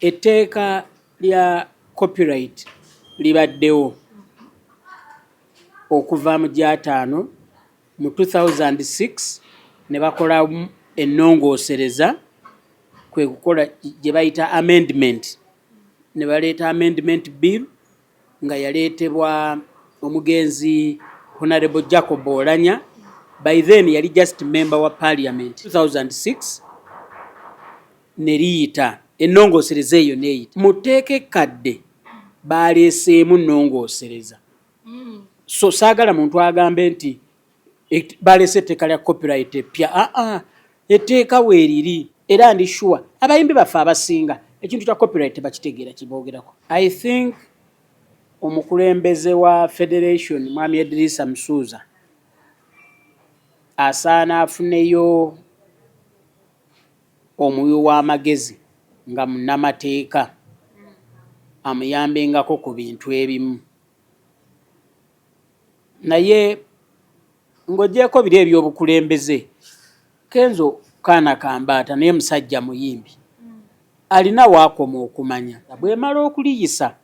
Etteeka lya copyright libaddewo okuva mu Jaataano mu 2006 ne bakola ennongoosereza kwe kukola gye bayita amendment ne baleeta amendment bill nga yaleetebwa omugenzi Honorable Jacob Oulanyah. By then yali just member wa parliament. 2006 ne liyita ennongoosereza eyo neeyita mu tteeka ekkadde baleeseemu nnongoosereza. So saagala muntu agambe nti baleese etteeka lya copyright eppya. Etteeka weeriri era ndi sure abayimbi baffe abasinga ekintu kya copyright bakitegeera kiboogerako. I think omukulembeze wa Federation Mwami Edrisa Msuuza asaana afuneyo omuwi w'amagezi nga munnamateeka amuyambengako ku bintu ebimu. Naye ng'oggyeko biri eby'obukulembeze, Kenzo kaana kambaata naye musajja muyimbi alina waakoma okumanya bw'emala okuliyisa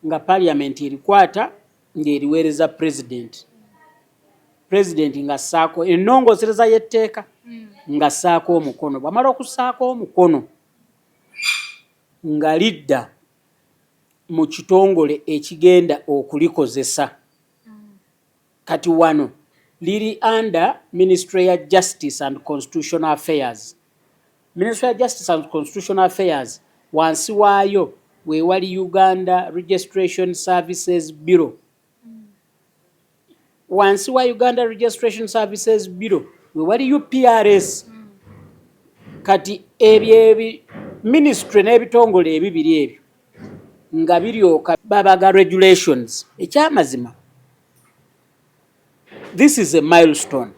nga parliament erikwata ng'eriweereza president nga assaako ennongoosereza y'etteeka nga assaako omukono. Bw'amala okussaako omukono nga lidda mu kitongole ekigenda okulikozesa. Kati wano liri under Ministry ya Justice and Constitutional Affairs. Ministry ya Justice and Constitutional Affairs wansi waayo we wali Uganda Registration Services Bureau. Wansi wa Uganda Registration Services Bureau we wali UPRS. Kati ebyo ministry n'ebitongole ebibiri ebyo nga biryoka babaga regulations. Ekyamazima, this is a milestone.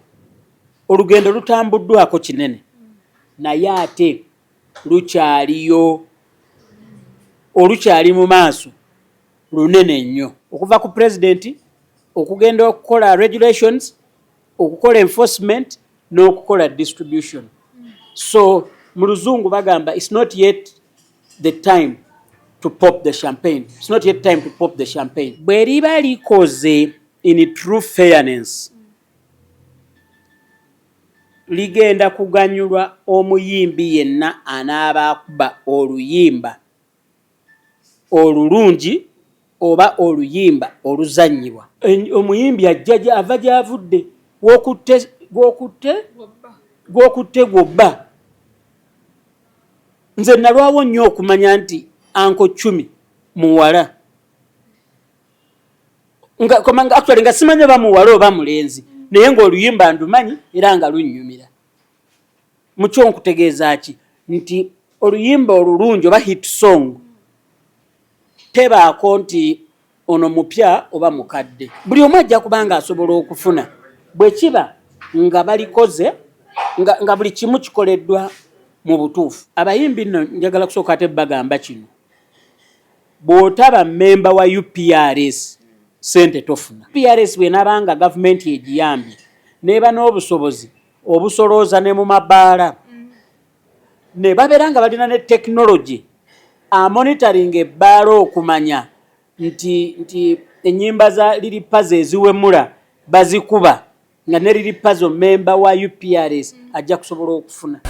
Olugendo lutambuddwako kinene naye ate lukyaliyo, olukyali mu maaso lunene nnyo okuva ku president okugenda okukola regulations, okukola enforcement n'okukola distribution. So mu luzungu bagamba it's not yet the time to pop the champagne. It's not yet time to pop the champagne. Bwe liba likoze in true fairness ligenda kuganyulwa omuyimbi yenna anaaba akuba oluyimba olulungi oba oluyimba oluzannyibwa. Omuyimbi ajja ava gy'avudde gwokutte gwobba. Nze nalwawo nnyo okumanya nti Anko Chumi muwala actually nga simanyi oba muwala oba mulenzi naye ng'oluyimba ndumanyi era nga lunnyumira. Mukyo nkutegeeza ki? Nti oluyimba olulungi oba hit song tebaako nti ono mupya oba mukadde. Buli omu ajja kubanga asobola okufuna bwe kiba nga balikoze nga buli kimu kikoleddwa mu butuufu. Abayimbi nno njagala kusooka ate bagamba kino, bw'otaba memba wa UPRS sente tofuna. UPRS bw'enaabanga gavumenti egiyambye n'eba n'obusobozi obusolooza ne mu mabaala ne babeera nga balina ne tekinologi amonitoringa ebbaala okumanya nti ennyimba za liripazo eziwemula bazikuba nga ne liripazo memba wa UPRS ajja kusobola okufuna.